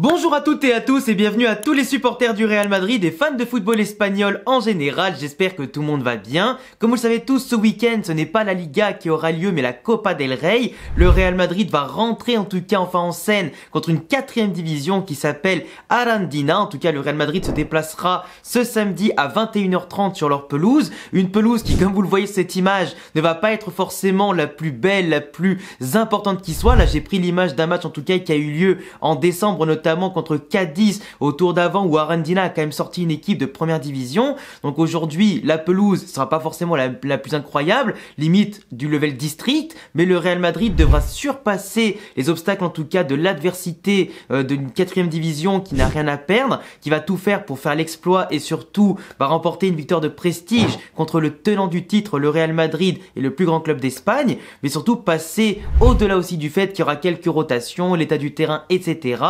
Bonjour à toutes et à tous et bienvenue à tous les supporters du Real Madrid et fans de football espagnol en général. J'espère que tout le monde va bien. Comme vous le savez tous, ce week-end, ce n'est pas la Liga qui aura lieu mais la Copa del Rey. Le Real Madrid va rentrer en tout cas enfin en scène contre une 4e division qui s'appelle Arandina. En tout cas, le Real Madrid se déplacera ce samedi à 21h30 sur leur pelouse. Une pelouse qui, comme vous le voyez cette image, ne va pas être forcément la plus belle, la plus importante qui soit. Là, j'ai pris l'image d'un match en tout cas qui a eu lieu en décembre notamment contre Cadiz au tour d'avant où Arandina a quand même sorti une équipe de première division. Donc aujourd'hui, la pelouse ne sera pas forcément la plus incroyable, limite du level district, mais le Real Madrid devra surpasser les obstacles en tout cas de l'adversité d'une 4e division qui n'a rien à perdre, qui va tout faire pour faire l'exploit et surtout remporter une victoire de prestige contre le tenant du titre, le Real Madrid et le plus grand club d'Espagne, mais surtout passer au-delà aussi du fait qu'il y aura quelques rotations, l'état du terrain, etc.,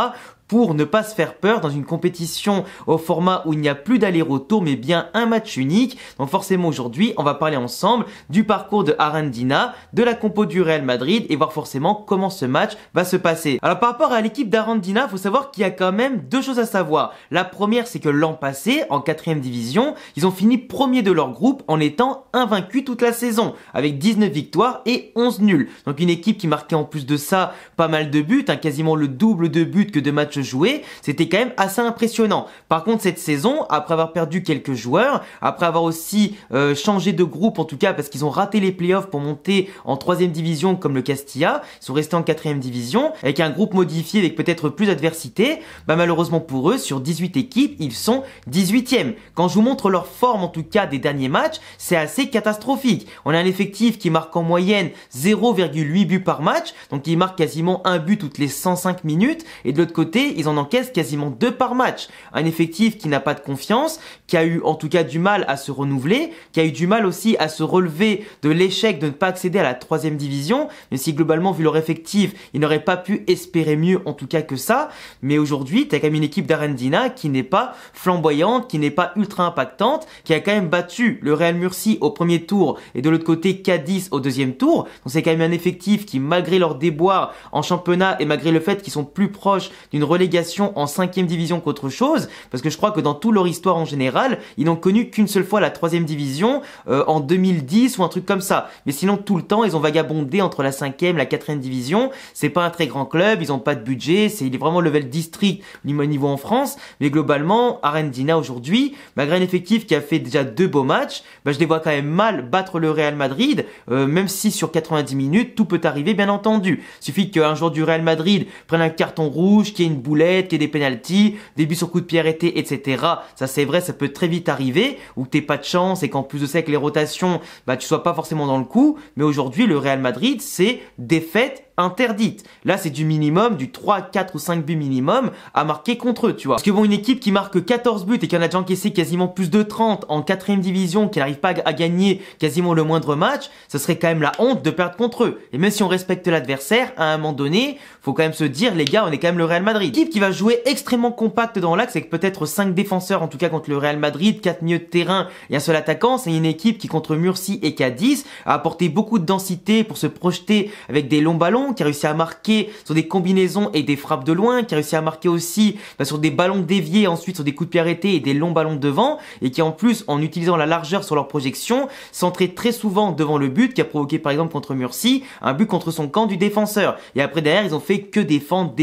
pour ne pas se faire peur dans une compétition au format où il n'y a plus d'aller-retour mais bien un match unique. Donc forcément aujourd'hui, on va parler ensemble du parcours de Arandina, de la compo du Real Madrid et voir forcément comment ce match va se passer. Alors par rapport à l'équipe d'Arandina, il faut savoir qu'il y a quand même deux choses à savoir. La première, c'est que l'an passé, en 4e division, ils ont fini premier de leur groupe en étant invaincus toute la saison, avec 19 victoires et 11 nuls. Donc une équipe qui marquait en plus de ça pas mal de buts, quasiment le double de buts que de matchs joués, c'était quand même assez impressionnant. Par contre, cette saison, après avoir perdu quelques joueurs, après avoir aussi changé de groupe en tout cas parce qu'ils ont raté les playoffs pour monter en 3e division comme le Castilla, ils sont restés en 4e division avec un groupe modifié avec peut-être plus d'adversité, malheureusement pour eux, sur 18 équipes, ils sont 18e. Quand je vous montre leur forme en tout cas des derniers matchs, c'est assez catastrophique. On a un effectif qui marque en moyenne 0,8 buts par match, donc ils marquent quasiment un but toutes les 105 minutes et de l'autre côté, ils en encaissent quasiment 2 par match. Un effectif qui n'a pas de confiance, qui a eu en tout cas du mal à se renouveler, qui a eu du mal aussi à se relever de l'échec de ne pas accéder à la 3e division, même si globalement vu leur effectif, ils n'auraient pas pu espérer mieux en tout cas que ça. Mais aujourd'hui, tu as quand même une équipe d'Arandina qui n'est pas flamboyante, qui n'est pas ultra impactante, qui a quand même battu le Real Murcie au premier tour et de l'autre côté Cadiz au 2e tour. Donc c'est quand même un effectif qui, malgré leurs déboires en championnat et malgré le fait qu'ils sont plus proches d'une relégation en 5e division qu'autre chose, parce que je crois que dans toute leur histoire en général, ils n'ont connu qu'une seule fois la 3e division en 2010 ou un truc comme ça. Mais sinon tout le temps, ils ont vagabondé entre la 5e et la 4e division. C'est pas un très grand club, ils ont pas de budget, il est vraiment level district niveau en France, mais globalement, Arandina aujourd'hui, malgré un effectif qui a fait déjà 2 beaux matchs, je les vois quand même mal battre le Real Madrid, même si sur 90 minutes, tout peut arriver bien entendu. Il suffit qu'un joueur du Real Madrid prenne un carton rouge, qu'il y ait une boulette, qu'il y ait des pénaltys, des buts sur coup de pied arrêtés, etc. Ça c'est vrai, ça peut très vite arriver, ou que t'aies pas de chance et qu'en plus de ça avec les rotations, tu sois pas forcément dans le coup. Mais aujourd'hui, le Real Madrid, c'est défaite interdite. Là, c'est du minimum, du 3, 4 ou 5 buts minimum à marquer contre eux, tu vois. Parce que bon, une équipe qui marque 14 buts et qui en a déjà encaissé quasiment plus de 30 en 4e division, qui n'arrive pas à gagner quasiment le moindre match, ce serait quand même la honte de perdre contre eux. Et même si on respecte l'adversaire, à un moment donné, faut quand même se dire, les gars, on est quand même le Real Madrid. Une équipe qui va jouer extrêmement compacte dans l'axe, avec peut-être 5 défenseurs, en tout cas contre le Real Madrid, 4 milieux de terrain et un seul attaquant. C'est une équipe qui, contre Murcie et Cadiz, a apporté beaucoup de densité pour se projeter avec des longs ballons, qui a réussi à marquer sur des combinaisons et des frappes de loin, qui a réussi à marquer aussi sur des ballons déviés, ensuite sur des coups de pied arrêtés et des longs ballons devant, et qui en plus, en utilisant la largeur sur leur projection, centrait très souvent devant le but, qui a provoqué par exemple contre Murcie, un but contre son camp du défenseur. Et après derrière, ils ont fait que défendre,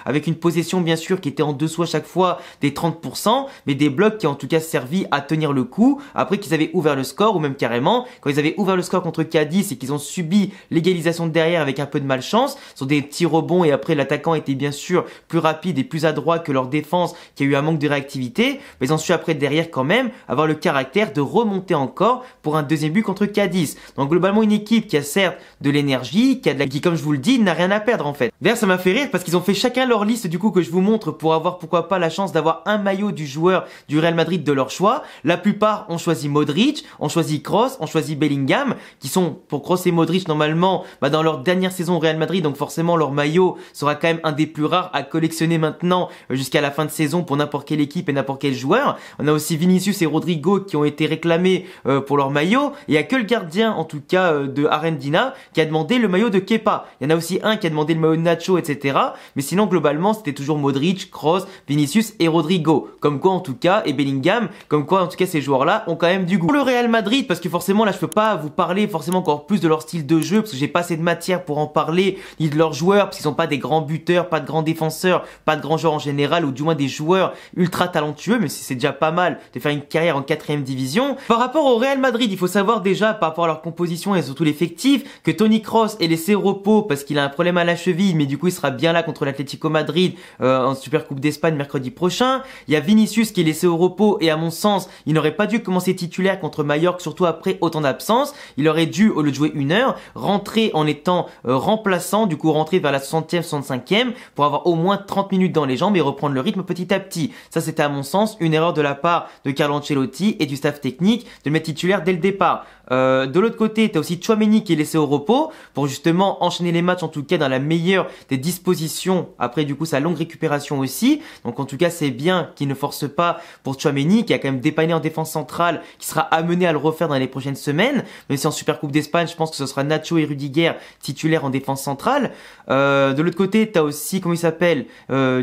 avec une possession bien sûr qui était en dessous à chaque fois des 30%, mais des blocs qui ont en tout cas servi à tenir le coup, après qu'ils avaient ouvert le score, ou même carrément, quand ils avaient ouvert le score contre Cadiz et qu'ils ont subi l'égalisation de derrière avec un peu de malchance, sur des petits rebonds et après l'attaquant était bien sûr plus rapide et plus adroit que leur défense qui a eu un manque de réactivité, mais ils ont su après derrière quand même avoir le caractère de remonter encore pour un 2e but contre Cadiz. Donc globalement une équipe qui a certes de l'énergie, qui comme je vous le dis, n'a rien à perdre en fait. D'ailleurs ça m'a fait rire parce qu'ils ont fait chacun leur liste du coup que je vous montre pour avoir pourquoi pas la chance d'avoir un maillot du joueur du Real Madrid de leur choix. La plupart ont choisi Modric, ont choisi Kroos, ont choisi Bellingham, qui sont pour Kroos et Modric normalement dans leur dernière dernière saison au Real Madrid, donc forcément leur maillot sera quand même un des plus rares à collectionner maintenant jusqu'à la fin de saison pour n'importe quelle équipe et n'importe quel joueur. On a aussi Vinicius et Rodrigo qui ont été réclamés pour leur maillot. Et il y a que le gardien, en tout cas de Arendina, qui a demandé le maillot de Kepa. Il y en a aussi un qui a demandé le maillot de Nacho, etc. Mais sinon, globalement, c'était toujours Modric, Kroos, Vinicius et Rodrigo. Comme quoi, en tout cas, et Bellingham, comme quoi, en tout cas, ces joueurs-là ont quand même du goût. Pour le Real Madrid, parce que forcément, là, je peux pas vous parler forcément encore plus de leur style de jeu, parce que j'ai pas assez de matière pour en parler, ni de leurs joueurs, parce qu'ils sont pas des grands buteurs, pas de grands défenseurs, pas de grands joueurs en général, ou du moins des joueurs ultra talentueux, même si c'est déjà pas mal de faire une carrière en 4ème division. Par rapport au Real Madrid, il faut savoir déjà, par rapport à leur composition et surtout l'effectif, que Toni Kroos est laissé au repos parce qu'il a un problème à la cheville, mais du coup, il sera bien là contre l'Atlético Madrid en Supercoupe d'Espagne mercredi prochain. Il y a Vinicius qui est laissé au repos et à mon sens, il n'aurait pas dû commencer titulaire contre Mallorca, surtout après autant d'absence. Il aurait dû, au lieu de jouer 1 heure, rentrer en étant remplaçant, du coup rentrer vers la 60e, 65e pour avoir au moins 30 minutes dans les jambes et reprendre le rythme petit à petit. Ça, c'était à mon sens une erreur de la part de Carlo Ancelotti et du staff technique de le mettre titulaire dès le départ. De l'autre côté, t'as aussi Tchouaméni qui est laissé au repos pour justement enchaîner les matchs, en tout cas dans la meilleure des dispositions après du coup sa longue récupération aussi. Donc en tout cas c'est bien qu'il ne force pas pour Tchouaméni qui a quand même dépanné en défense centrale, qui sera amené à le refaire dans les prochaines semaines. Même si en Supercoupe d'Espagne, je pense que ce sera Nacho et Rudiger titulaires en défense centrale. De l'autre côté, t'as aussi, comment il s'appelle,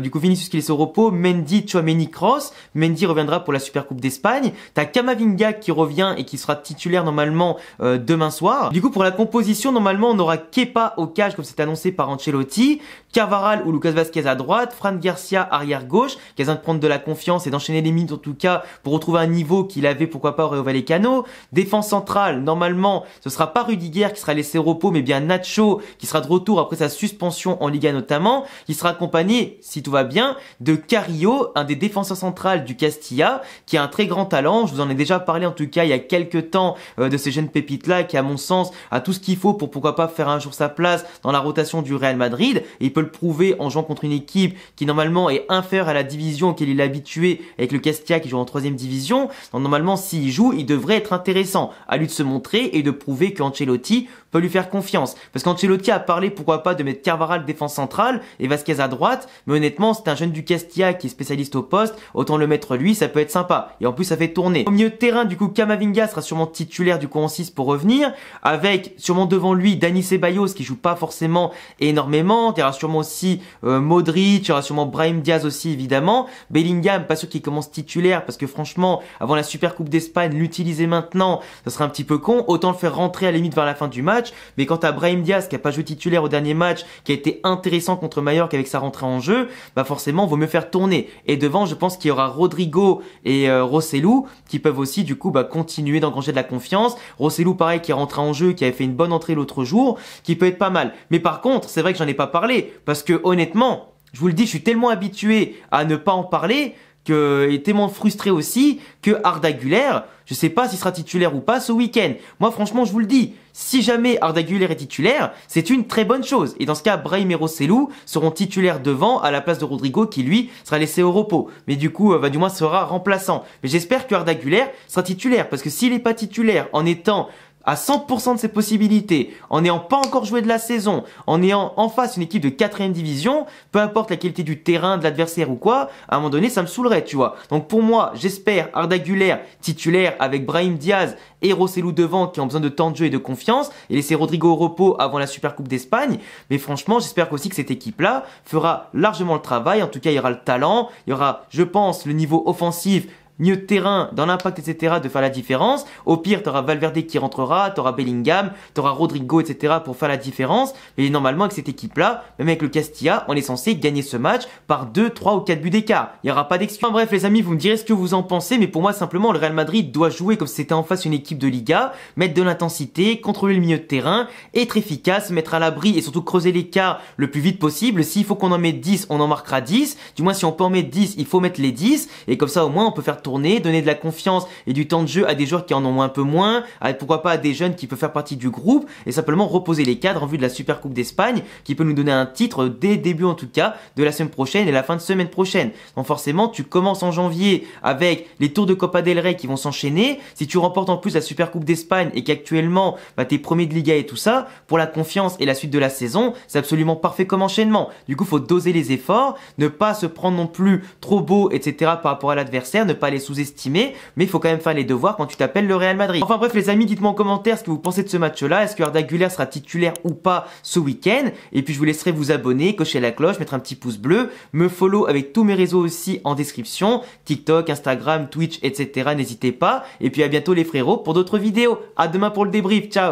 du coup Vinicius qui est laissé au repos, Mendy, Tchouaméni, Kroos. Mendy reviendra pour la Supercoupe d'Espagne. T'as Camavinga qui revient et qui sera titulaire normalement demain soir. Du coup, pour la composition, normalement, on aura Kepa au cage, comme c'est annoncé par Ancelotti, Carvajal ou Lucas Vazquez à droite, Fran Garcia arrière gauche, qui a besoin de prendre de la confiance et d'enchaîner les minutes en tout cas pour retrouver un niveau qu'il avait pourquoi pas au Rayo Vallecano. Défense centrale, normalement, ce sera pas Rudiger qui sera laissé au repos, mais bien Nacho qui sera de retour après sa suspension en Liga notamment, qui sera accompagné, si tout va bien, de Carrillo, un des défenseurs centrales du Castilla, qui a un très grand talent. Je vous en ai déjà parlé en tout cas il y a quelques temps de ces jeunes pépites là, qui à mon sens a tout ce qu'il faut pour pourquoi pas faire un jour sa place dans la rotation du Real Madrid, et il peut le prouver en jouant contre une équipe qui normalement est inférieure à la division auquel il est habitué avec le Castilla qui joue en 3ème division. Donc normalement s'il joue, il devrait être intéressant, à lui de se montrer et de prouver qu'Ancelotti peut lui faire confiance. Parce qu'Ancelotti a parlé pourquoi pas de mettre Carvajal défense centrale et Vasquez à droite, mais honnêtement c'est un jeune du Castilla qui est spécialiste au poste, autant le mettre lui, ça peut être sympa. Et en plus ça fait tourner. Au milieu de terrain, du coup Camavinga sera sûrement titulaire du coup en 6 pour revenir, avec sûrement devant lui Dani Ceballos qui joue pas forcément énormément. Il y aura sûrement aussi Modric, il y aura sûrement Brahim Diaz aussi évidemment. Bellingham, pas sûr qu'il commence titulaire parce que franchement avant la Supercoupe d'Espagne, l'utiliser maintenant ça serait un petit peu con, autant le faire rentrer à la limite vers la fin du match. Mais quant à Brahim Diaz qui a pas joué titulaire au dernier match, qui a été intéressant contre Mallorca avec sa rentrée en jeu, bah forcément vaut mieux faire tourner. Et devant je pense qu'il y aura Rodrigo et Rossellou qui peuvent aussi du coup continuer d'engranger de la confiance. Rossellou pareil qui est rentré en jeu, qui avait fait une bonne entrée l'autre jour, qui peut être pas mal. Mais par contre c'est vrai que j'en ai pas parlé parce que honnêtement je vous le dis, je suis tellement habitué à ne pas en parler et tellement frustré aussi que Arda Güler, je sais pas s'il sera titulaire ou pas ce week-end. Moi franchement je vous le dis, si jamais Arda Güler est titulaire, c'est une très bonne chose. Et dans ce cas, Brahim et Rossellou seront titulaires devant à la place de Rodrigo qui lui sera laissé au repos. Mais du coup, du moins sera remplaçant. Mais j'espère que Arda Güler sera titulaire parce que s'il n'est pas titulaire en étant à 100% de ses possibilités, en n'ayant pas encore joué de la saison, en ayant en face une équipe de 4ème division, peu importe la qualité du terrain, de l'adversaire ou quoi, à un moment donné, ça me saoulerait, tu vois. Donc pour moi, j'espère Arda Güler titulaire avec Brahim Diaz et Rossellou devant qui ont besoin de temps de jeu et de confiance, et laisser Rodrigo au repos avant la Supercoupe d'Espagne. Mais franchement, j'espère aussi que cette équipe-là fera largement le travail. En tout cas, il y aura le talent, il y aura, je pense, le niveau offensif, milieu de terrain, dans l'impact, etc., de faire la différence. Au pire, t'auras Valverde qui rentrera, t'auras Bellingham, t'auras Rodrigo, etc., pour faire la différence. Mais normalement, avec cette équipe-là, même avec le Castilla, on est censé gagner ce match par 2, 3 ou 4 buts d'écart. Il n'y aura pas d'excuse. Enfin, bref, les amis, vous me direz ce que vous en pensez, mais pour moi, simplement, le Real Madrid doit jouer comme si c'était en face une équipe de Liga, mettre de l'intensité, contrôler le milieu de terrain, être efficace, mettre à l'abri et surtout creuser l'écart le plus vite possible. S'il faut qu'on en mette 10, on en marquera 10. Du moins, si on peut en mettre 10, il faut mettre les 10. Et comme ça, au moins, on peut faire tourner, donner de la confiance et du temps de jeu à des joueurs qui en ont un peu moins, pourquoi pas à des jeunes qui peuvent faire partie du groupe, et simplement reposer les cadres en vue de la Super Coupe d'Espagne qui peut nous donner un titre dès début en tout cas de la semaine prochaine et la fin de semaine prochaine. Donc forcément tu commences en janvier avec les tours de Copa del Rey qui vont s'enchaîner. Si tu remportes en plus la Super Coupe d'Espagne et qu'actuellement t'es premier de Liga et tout ça, pour la confiance et la suite de la saison, c'est absolument parfait comme enchaînement. Du coup faut doser les efforts, ne pas se prendre non plus trop beau etc. par rapport à l'adversaire, ne pas les sous-estimer, mais il faut quand même faire les devoirs quand tu t'appelles le Real Madrid. Enfin bref les amis, dites-moi en commentaire ce que vous pensez de ce match-là. Est-ce que Arda Güler sera titulaire ou pas ce week-end? Et puis je vous laisserai vous abonner, cocher la cloche, mettre un petit pouce bleu, me follow avec tous mes réseaux aussi en description, TikTok, Instagram, Twitch, etc. N'hésitez pas. Et puis à bientôt les frérots pour d'autres vidéos. À demain pour le débrief. Ciao!